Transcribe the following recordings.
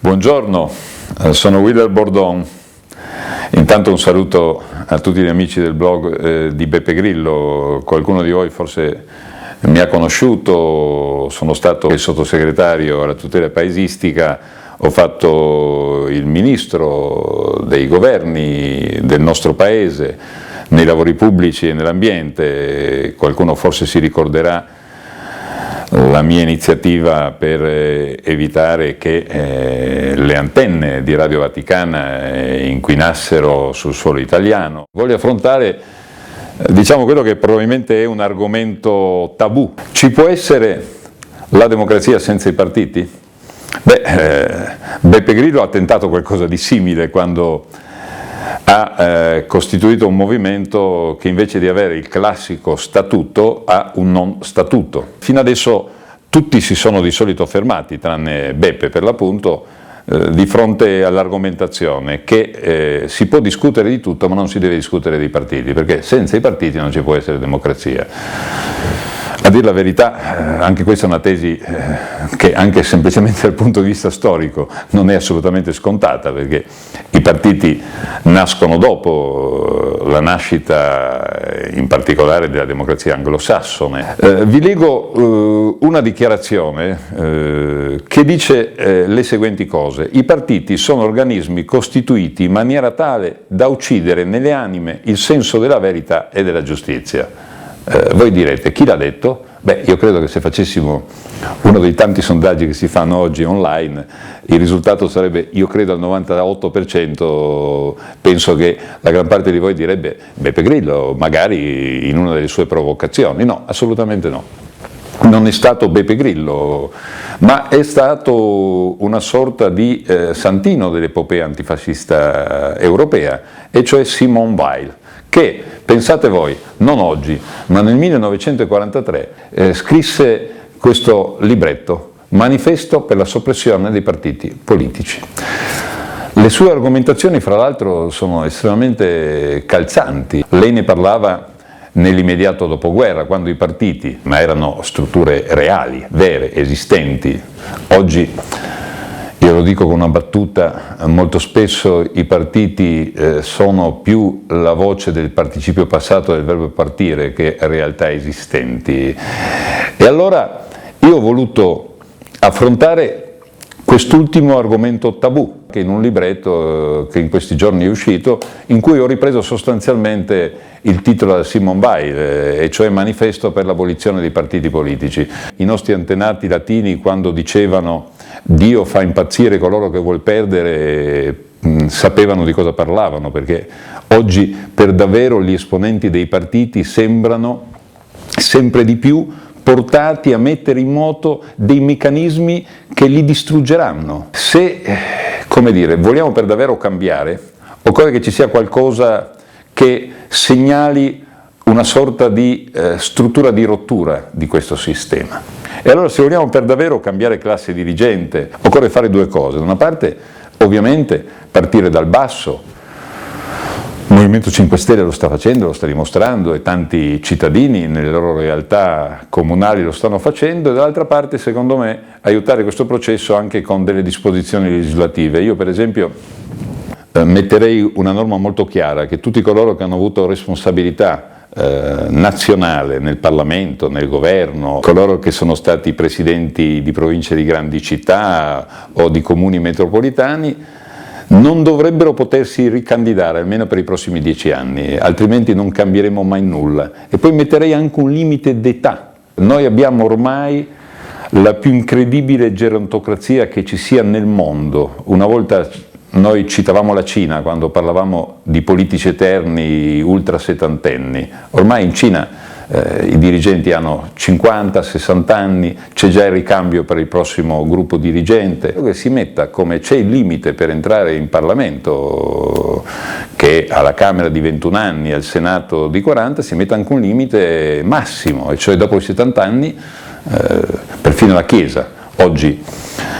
Buongiorno, sono Willer Bordon. Intanto un saluto a tutti gli amici del blog di Beppe Grillo. Qualcuno di voi forse mi ha conosciuto, sono stato il sottosegretario alla tutela paesistica, ho fatto il ministro dei governi del nostro paese nei lavori pubblici e nell'ambiente. Qualcuno forse si ricorderà la mia iniziativa per evitare che le antenne di Radio Vaticana inquinassero sul suolo italiano. Voglio affrontare, diciamo, quello che probabilmente è un argomento tabù. Ci può essere la democrazia senza i partiti? Beppe Grillo ha tentato qualcosa di simile quando ha costituito un movimento che invece di avere il classico statuto ha un non statuto. Fino adesso tutti si sono di solito fermati, tranne Beppe per l'appunto, di fronte all'argomentazione che si può discutere di tutto ma non si deve discutere dei partiti, perché senza i partiti non ci può essere democrazia. A dire la verità, anche questa è una tesi che anche semplicemente dal punto di vista storico non è assolutamente scontata, perché i partiti nascono dopo la nascita in particolare della democrazia anglosassone. Vi leggo una dichiarazione che dice le seguenti cose: i partiti sono organismi costituiti in maniera tale da uccidere nelle anime il senso della verità e della giustizia. Voi direte, chi l'ha detto? Io credo che se facessimo uno dei tanti sondaggi che si fanno oggi online, il risultato sarebbe, io credo al 98%, penso che la gran parte di voi direbbe Beppe Grillo, magari in una delle sue provocazioni. No, assolutamente no. Non è stato Beppe Grillo, ma è stato una sorta di santino dell'epopea antifascista europea, e cioè Simone Weil, che, pensate voi, non oggi, ma nel 1943 scrisse questo libretto, Manifesto per la soppressione dei partiti politici. Le sue argomentazioni, fra l'altro, sono estremamente calzanti. Lei ne parlava nell'immediato dopoguerra, quando i partiti, ma erano strutture reali, vere, esistenti. Oggi, io lo dico con una battuta, molto spesso i partiti sono più la voce del participio passato del verbo partire che realtà esistenti. E allora io ho voluto affrontare quest'ultimo argomento tabù, che in un libretto che in questi giorni è uscito, in cui ho ripreso sostanzialmente il titolo da Simone Weil, e cioè Manifesto per l'abolizione dei partiti politici. I nostri antenati latini, quando dicevano Dio fa impazzire coloro che vuol perdere, sapevano di cosa parlavano, perché oggi per davvero gli esponenti dei partiti sembrano sempre di più portati a mettere in moto dei meccanismi che li distruggeranno. Se, come dire, vogliamo per davvero cambiare, occorre che ci sia qualcosa che segnali una sorta di struttura di rottura di questo sistema. E allora, se vogliamo per davvero cambiare classe dirigente, occorre fare due cose. Da una parte, ovviamente, partire dal basso. Il Movimento 5 Stelle lo sta facendo, lo sta dimostrando, e tanti cittadini nelle loro realtà comunali lo stanno facendo, e dall'altra parte, secondo me, aiutare questo processo anche con delle disposizioni legislative. Io, per esempio, metterei una norma molto chiara, che tutti coloro che hanno avuto responsabilità nazionale nel Parlamento, nel governo, coloro che sono stati presidenti di province di grandi città o di comuni metropolitani, non dovrebbero potersi ricandidare almeno per i prossimi 10 anni, altrimenti non cambieremo mai nulla. E poi metterei anche un limite d'età. Noi abbiamo ormai la più incredibile gerontocrazia che ci sia nel mondo. Una volta noi citavamo la Cina quando parlavamo di politici eterni ultra settantenni. Ormai in Cina i dirigenti hanno 50-60 anni, c'è già il ricambio per il prossimo gruppo dirigente. Che si metta, come c'è il limite per entrare in Parlamento, che alla Camera di 21 anni, al Senato di 40, si metta anche un limite massimo, e cioè dopo i 70 anni perfino la Chiesa oggi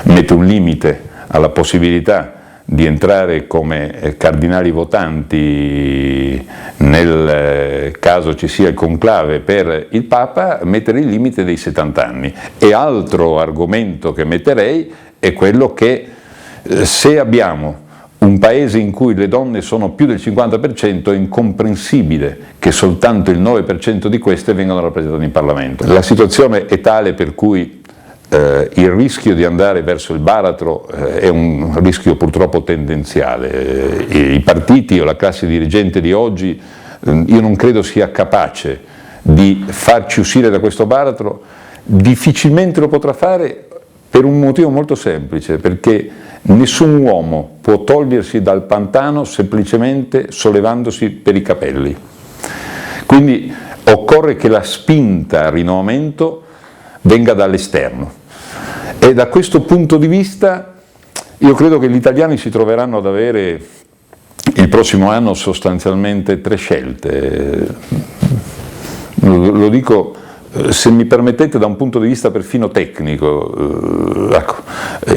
mette un limite alla possibilità di entrare come cardinali votanti nel caso ci sia il conclave per il Papa, mettere il limite dei 70 anni. E altro argomento che metterei è quello che Se abbiamo un paese in cui le donne sono più del 50%, è incomprensibile che soltanto il 9% di queste vengano rappresentate in Parlamento. La situazione è tale per cui il rischio di andare verso il baratro è un rischio purtroppo tendenziale. I partiti o la classe dirigente di oggi io non credo sia capace di farci uscire da questo baratro, difficilmente lo potrà fare per un motivo molto semplice, perché nessun uomo può togliersi dal pantano semplicemente sollevandosi per i capelli. Quindi occorre che la spinta al rinnovamento venga dall'esterno. E da questo punto di vista io credo che gli italiani si troveranno ad avere il prossimo anno sostanzialmente 3 scelte. Lo dico, se mi permettete, da un punto di vista perfino tecnico. Ecco,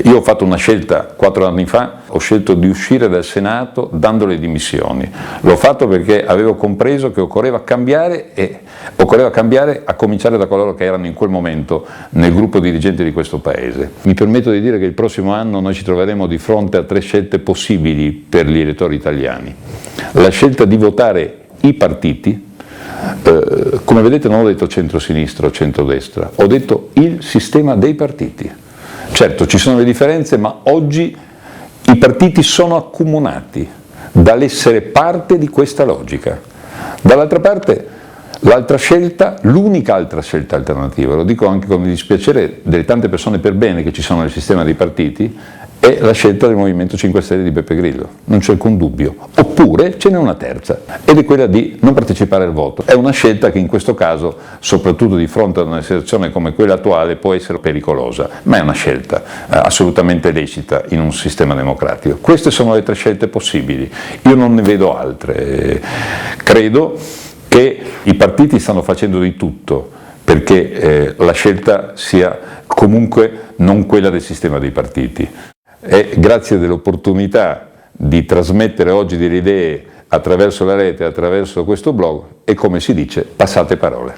io ho fatto una scelta 4 anni fa, ho scelto di uscire dal Senato dando le dimissioni. L'ho fatto perché avevo compreso che occorreva cambiare, e occorreva cambiare a cominciare da coloro che erano in quel momento nel gruppo dirigente di questo Paese. Mi permetto di dire che il prossimo anno noi ci troveremo di fronte a 3 scelte possibili per gli elettori italiani. La scelta di votare i partiti. Come vedete non ho detto centro-sinistra o centro-destra, ho detto il sistema dei partiti. Certo, ci sono le differenze, ma oggi i partiti sono accomunati dall'essere parte di questa logica. Dall'altra parte, l'altra scelta, l'unica altra scelta alternativa, lo dico anche con il dispiacere delle tante persone per bene che ci sono nel sistema dei partiti, è la scelta del Movimento 5 Stelle di Beppe Grillo, non c'è alcun dubbio. Oppure ce n'è una terza, ed è quella di non partecipare al voto. È una scelta che in questo caso, soprattutto di fronte ad una situazione come quella attuale, può essere pericolosa, ma è una scelta assolutamente lecita in un sistema democratico. Queste sono le 3 scelte possibili, io non ne vedo altre. Credo che i partiti stanno facendo di tutto perché la scelta sia comunque non quella del sistema dei partiti. E grazie dell'opportunità di trasmettere oggi delle idee attraverso la rete, attraverso questo blog, e come si dice, passate parole.